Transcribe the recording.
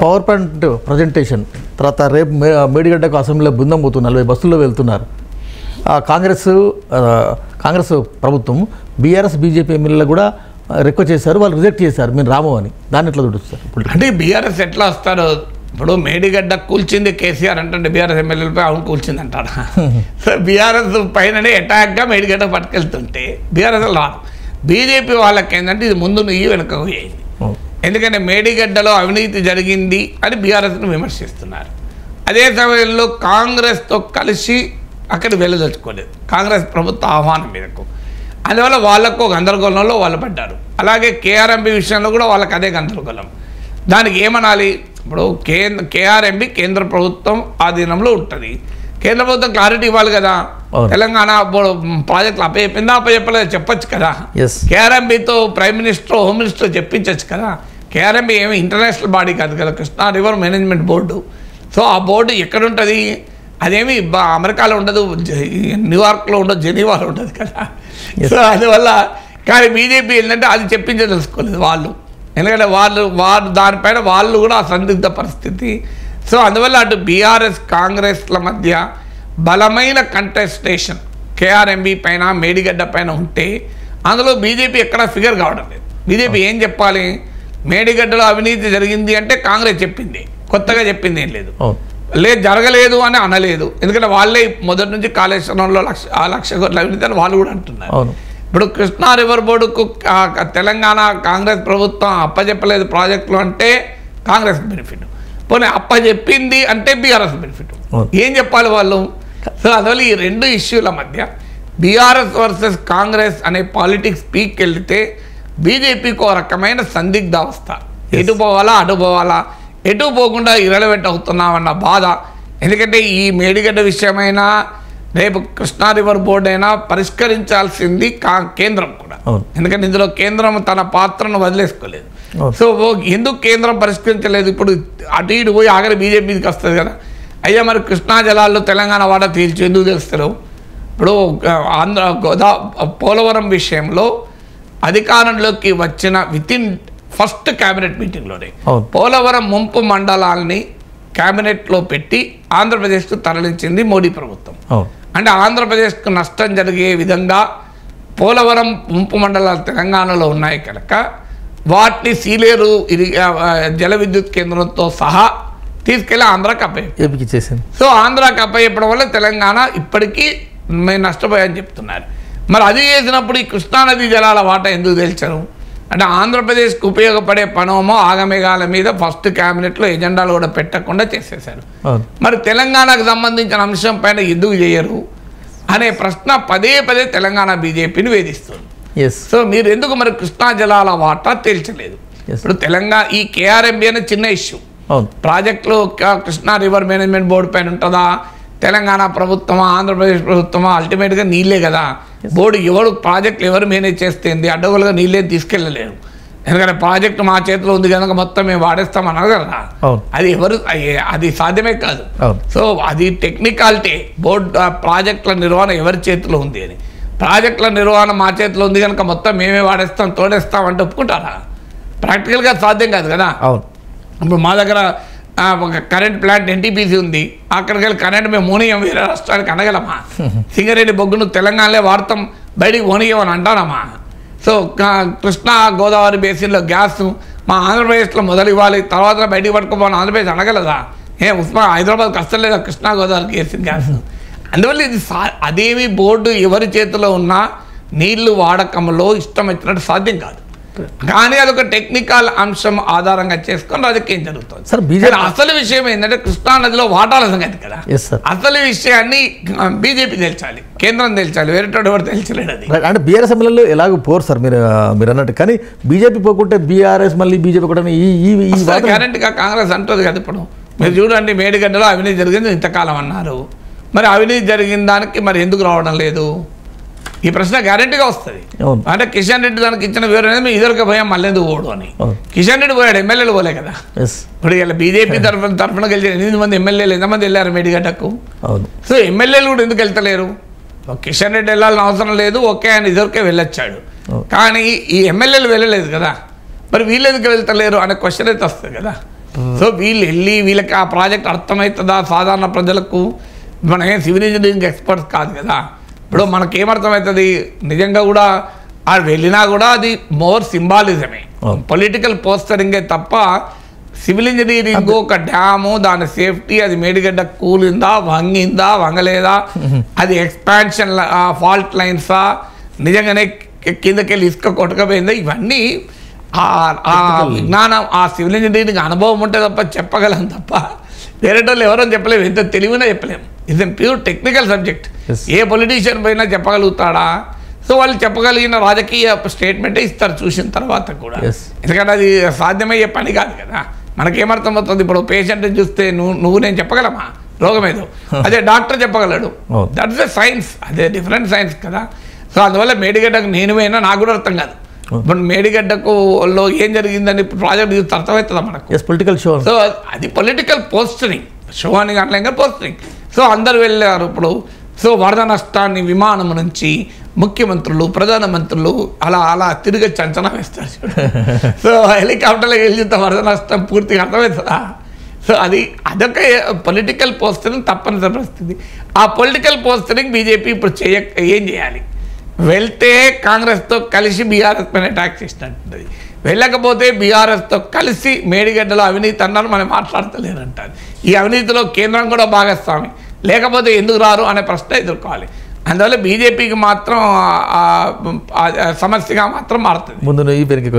Power point presentation తర్వాత రేపు మేడిగడ్డకు అసెంబ్లీలో బృందం పోతున్నారు 40 బస్సుల్లో వెళ్తున్నారు. కాంగ్రెస్ ప్రభుత్వం బీఆర్ఎస్ బీజేపీ ఎమ్మెల్యేలు కూడా రిక్వెస్ట్ చేశారు, వాళ్ళు రిజెక్ట్ చేశారు మేము రాము అని. దాన్ని ఎట్లా చూస్తారు? ఇప్పుడు అంటే బీఆర్ఎస్ ఎట్లా వస్తారో, ఇప్పుడు మేడిగడ్డ కూల్చింది కేసీఆర్ అంటే బీఆర్ఎస్ ఎమ్మెల్యేలపై అవును కూల్చింది అంటాడు. సో బీఆర్ఎస్ పైననే అటాక్గా మేడిగడ్డ పట్టుకెళ్తుంటే బీఆర్ఎస్ రాదు. బీజేపీ వాళ్ళకి ఏంటంటే ఇది ముందు నువ్వు వెనుక పోయేది. ఎందుకంటే మేడిగడ్డలో అవినీతి జరిగింది అని బీఆర్ఎస్ను విమర్శిస్తున్నారు. అదే సమయంలో కాంగ్రెస్తో కలిసి అక్కడికి వెళ్ళదలుచుకోలేదు కాంగ్రెస్ ప్రభుత్వ ఆహ్వానం మీదకు. అందువల్ల వాళ్ళకు గందరగోళంలో వాళ్ళు పడ్డారు. అలాగే కేఆర్ఎంబీ విషయంలో కూడా వాళ్ళకి అదే గందరగోళం. దానికి ఏమనాలి? ఇప్పుడు కేఆర్ఎంబీ కేంద్ర ప్రభుత్వం ఆధీనంలో ఉంటుంది. కేంద్ర ప్రభుత్వం క్లారిటీ ఇవ్వాలి కదా. తెలంగాణ ప్రాజెక్టులు అప్పచెప్పిందా అప్పచెప్పలేదు చెప్పచ్చు కదా. కేఆర్ఎంబీతో ప్రైమ్ మినిస్టర్ హోమ్ మినిస్టర్ చెప్పించవచ్చు కదా. కేఆర్ఎంబీ ఏమి ఇంటర్నేషనల్ బాడీ కాదు కదా, Krishna river management board. So ఆ బోర్డు ఎక్కడుంటుంది? అదేమి అమెరికాలో ఉండదు, న్యూయార్క్లో ఉండదు, జెనీవాలో ఉండదు కదా. సో అందువల్ల కానీ బీజేపీ ఏంటంటే అది చెప్పించదలుచుకోలేదు వాళ్ళు. ఎందుకంటే వాళ్ళు దానిపైన వాళ్ళు కూడా సందిగ్ధ పరిస్థితి. సో అందువల్ల అటు బీఆర్ఎస్ కాంగ్రెస్ల మధ్య బలమైన కంటెస్టేషన్ కేఆర్ఎంబీ పైన మేడిగడ్డ పైన ఉంటే అందులో బీజేపీ ఎక్కడా ఫిగర్ కావడం లేదు. బీజేపీ ఏం చెప్పాలి? మేడిగడ్డలో అవినీతి జరిగింది అంటే కాంగ్రెస్ చెప్పింది, కొత్తగా చెప్పింది ఏం లేదు. లేదు జరగలేదు అని అనలేదు. ఎందుకంటే వాళ్ళే మొదటి నుంచి కాళేశ్వరంలో 1,00,000 కోట్ల అవినీతి అని వాళ్ళు కూడా అంటున్నారు. ఇప్పుడు కృష్ణా రివర్ బోర్డుకు తెలంగాణ కాంగ్రెస్ ప్రభుత్వం అప్పచెప్పలేదు ప్రాజెక్టులు అంటే కాంగ్రెస్ బెనిఫిట్, పోనీ అప్పచెప్పింది అంటే బీఆర్ఎస్ బెనిఫిట్. ఏం చెప్పాలి వాళ్ళు? సో అందువల్ల ఈ రెండు ఇష్యూల మధ్య బీఆర్ఎస్ వర్సెస్ కాంగ్రెస్ అనే పాలిటిక్స్ పీక్ వెళ్తే బీజేపీకి ఒక రకమైన సందిగ్ధావస్థ. ఎటు పోవాలా అటు పోవాలా, ఎటు పోకుండా ఇరలవెంట అవుతున్నామన్న బాధ. ఎందుకంటే ఈ మేడిగడ్డ విషయమైనా రేపు కృష్ణా రివర్ బోర్డు అయినా పరిష్కరించాల్సింది కేంద్రం కూడా. ఎందుకంటే ఇందులో కేంద్రం తన పాత్రను వదిలేసుకోలేదు. సో ఎందుకు కేంద్రం పరిష్కరించలేదు? ఇప్పుడు అటు ఇటు పోయి ఆఖరి బీజేపీకి వస్తుంది కదా. అయ్యా మరి కృష్ణా జలాల్లో తెలంగాణ వాటా తీర్చి ఎందుకు తెలుస్తారు? ఇప్పుడు పోలవరం విషయంలో అధికారంలోకి వచ్చిన వితిన్ ఫస్ట్ క్యాబినెట్ మీటింగ్లోనే పోలవరం ముంపు మండలాల్ని క్యాబినెట్లో పెట్టి ఆంధ్రప్రదేశ్కు తరలించింది మోడీ ప్రభుత్వం. అంటే ఆంధ్రప్రదేశ్కు నష్టం జరిగే విధంగా పోలవరం ముంపు మండలాలు తెలంగాణలో ఉన్నాయి కనుక వాటిని సీలేరు జల విద్యుత్ కేంద్రంతో సహా తీసుకెళ్ళి ఆంధ్రాకి అప్పచెప్పారు. సో ఆంధ్రాకి అప్పచెప్పడం వల్ల తెలంగాణ ఇప్పటికీ మేము నష్టపోయామని చెప్తున్నారు. మరి అది చేసినప్పుడు ఈ కృష్ణానదీ జలాల వాటా ఎందుకు తెలిచారు? అంటే ఆంధ్రప్రదేశ్కి ఉపయోగపడే పనోమో ఆగమేఘాల మీద ఫస్ట్ క్యాబినెట్లో ఎజెండాలు కూడా పెట్టకుండా చేసేశారు. మరి తెలంగాణకు సంబంధించిన అంశం పైన ఎందుకు చేయరు అనే ప్రశ్న పదే పదే తెలంగాణ బీజేపీని వేధిస్తుంది. సో మీరు ఎందుకు మరి కృష్ణా జలాల వాటా తేల్చలేదు? ఇప్పుడు తెలంగాణ ఈ కేఆర్ఎంబీ అనే చిన్న ఇష్యూ, ప్రాజెక్టులో కృష్ణా రివర్ మేనేజ్మెంట్ బోర్డు పైన ఉంటుందా, తెలంగాణ ప్రభుత్వమా ఆంధ్రప్రదేశ్ ప్రభుత్వమా? అల్టిమేట్గా నీళ్ళే కదా. బోర్డు ఎవరు ప్రాజెక్టులు ఎవరు మేనేజ్ చేస్తేంది, అడ్డగోలుగా నీళ్ళే తీసుకెళ్ళలేరు. ఎందుకంటే ప్రాజెక్టు మా చేతిలో ఉంది కనుక మొత్తం మేము వాడేస్తామన్నారు కదా. అది సాధ్యమే కాదు. సో అది టెక్నికాలిటీ. బోర్డు ప్రాజెక్టుల నిర్వహణ ఎవరి చేతిలో ఉంది అని, ప్రాజెక్టుల నిర్వహణ మా చేతిలో ఉంది కనుక మొత్తం మేమే వాడేస్తాం తోడేస్తాం అంటే ఒప్పుకుంటారా? ప్రాక్టికల్గా సాధ్యం కాదు కదా. ఇప్పుడు మా దగ్గర ఒక కరెంట్ ప్లాంట్ ఎన్టీపీసీ ఉంది, అక్కడికి వెళ్ళి కరెంట్ మేము మోనీయం వేరే రాష్ట్రానికి అనగలమా? సింగరేణి బొగ్గును తెలంగాణలో వాడతాం బయటికి మోనీయం అని అంటానమ్మా? సో కృష్ణా గోదావరి బేసిన్లో గ్యాస్ మా ఆంధ్రప్రదేశ్లో మొదలు ఇవ్వాలి, తర్వాత బయటికి పట్టుకోపోవాలి ఆంధ్రప్రదేశ్ అనగలదా? హైదరాబాద్కి అస్సలు లేదా కృష్ణా గోదావరికి వేసిన గ్యాస్? అందువల్ల ఇది అదేమి బోర్డు ఎవరి చేతిలో ఉన్నా నీళ్లు వాడకంలో ఇష్టం వచ్చినట్టు సాధ్యం కాదు. కానీ అదొక టెక్నికల్ అంశం ఆధారంగా చేసుకొని రాజకీయం జరుగుతుంది. అసలు విషయం ఏంటంటే కృష్ణా నదిలో వాటాల సంగతి కదా. అసలు విషయాన్ని బీజేపీ తెలిచాలి, కేంద్రం తెలిచాలి, వేరేటోడు ఎవరు తెలిచలేడు. అది అంటే బీఆర్ఎస్ ఎమ్మెల్యేలు ఎలాగో పోరు సార్ మీరు అన్నట్టు. కానీ బీజేపీ పోకుంటే బీఆర్ఎస్ మళ్ళీ బీజేపీ కూడా గ్యారెంటీగా కాంగ్రెస్ అంటుంది కదా. ఇప్పుడు మీరు చూడండి, మేడిగడ్డలో అవినీతి జరిగింది ఇంతకాలం అన్నారు, మరి అవినీతి జరిగిన దానికి మరి ఎందుకు రావడం లేదు? ఈ ప్రశ్న గ్యారెంటీగా వస్తుంది. అంటే కిషన్ రెడ్డి దానికి ఇచ్చిన వివరణ మీ ఇద్దరికి భయం మళ్ళీ ఎందుకు ఓడు అని. కిషన్ రెడ్డి పోయాడు, ఎమ్మెల్యేలు పోలే కదా. ఇప్పుడు ఇలా బీజేపీ తరఫున గెలిచిన 8 మంది ఎమ్మెల్యేలు ఎంతమంది వెళ్ళారు మేడిగడ్డకు? సో ఎమ్మెల్యేలు కూడా ఎందుకు వెళ్తలేరు? కిషన్ రెడ్డి వెళ్ళాలని అవసరం లేదు, ఓకే ఆయన ఇద్దరికే వెళ్ళొచ్చాడు. కానీ ఈ ఎమ్మెల్యేలు వెళ్ళలేదు కదా. మరి వీళ్ళు ఎందుకు వెళ్తలేరు అనే క్వశ్చన్ అయితే వస్తుంది కదా. సో వీళ్ళు వెళ్ళి వీళ్ళకి ఆ ప్రాజెక్ట్ అర్థమవుతుందా సాధారణ ప్రజలకు? మన ఏం సివిల్ ఇంజనీరింగ్ ఎక్స్పర్ట్స్ కాదు కదా. ఇప్పుడు మనకేమర్థమవుతుంది నిజంగా కూడా ఆ వెళ్ళినా కూడా అది మోర్ సింబాలిజమే, పొలిటికల్ పోస్టరింగే తప్ప సివిల్ ఇంజనీరింగ్ ఒక డ్యాము దాని సేఫ్టీ, అది మేడిగడ్డ కూలిందా వంగిందా వంగలేదా, అది ఎక్స్పాన్షన్ ఫాల్ట్ లైన్సా, నిజంగానే కిందకెళ్ళి ఇసుక కొట్టకపోయిందా, ఇవన్నీ ఆ విజ్ఞానం ఆ సివిల్ ఇంజనీరింగ్ అనుభవం ఉంటే తప్ప చెప్పగలం తప్ప వేరే వాళ్ళు ఎవరని చెప్పలేము, ఎంత తెలివినా చెప్పలేము. It's a pure technical subject. A politician పైన చెప్పగలుగుతాడా? సో వాళ్ళు చెప్పగలిగిన రాజకీయ స్టేట్మెంటే ఇస్తారు చూసిన తర్వాత కూడా, ఎందుకంటే అది సాధ్యమయ్యే పని కాదు కదా. మనకేమర్థమవుతుంది, ఇప్పుడు పేషెంట్ని చూస్తే నువ్వు నేను చెప్పగలమా రోగం ఏదో, అదే డాక్టర్ చెప్పగలడు. దట్స్ ఎ సైన్స్, అదే డిఫరెంట్ సైన్స్ కదా. సో అందువల్ల మేడిగడ్డకు నేను పోయినా నాకు కూడా అర్థం కాదు. ఇప్పుడు మేడిగడ్డకు ఏం జరిగిందని ప్రాజెక్ట్ చూస్తే అర్థమవుతుందా మనకు? Political show. సో అది పొలిటికల్ పోస్టరింగ్, షో అని అనలేక పోస్టరింగ్. సో అందరు వెళ్ళారు ఇప్పుడు. సో వరద నష్టాన్ని విమానం నుంచి ముఖ్యమంత్రులు ప్రధానమంత్రులు అలా అలా తిరిగి అంచనా వేస్తారు. సో హెలికాప్టర్లో వెళ్ళి వరద నష్టం పూర్తిగా అర్థమవుతుందా? సో అదొక పొలిటికల్ పోస్టరింగ్ తప్పనిసరి పరిస్థితి. ఆ పొలిటికల్ పోస్టరింగ్ బీజేపీ ఇప్పుడు ఏం చేయాలి? వెళ్తే కాంగ్రెస్తో కలిసి బీఆర్ఎస్ పైన అటాక్ చేసినట్టుంది, వెళ్ళకపోతే బీఆర్ఎస్తో కలిసి మేడిగడ్డలో అవినీతి అన్నారు, మనం మాట్లాడతలేరంటారు. ఈ అవినీతిలో కేంద్రం కూడా భాగస్వామి, లేకపోతే ఎందుకు రారు అనే ప్రశ్న ఎదుర్కోవాలి. అందువల్ల బీజేపీకి మాత్రం సమస్యగా మాత్రం మారుతుంది. ముందు ఈ పెరిగి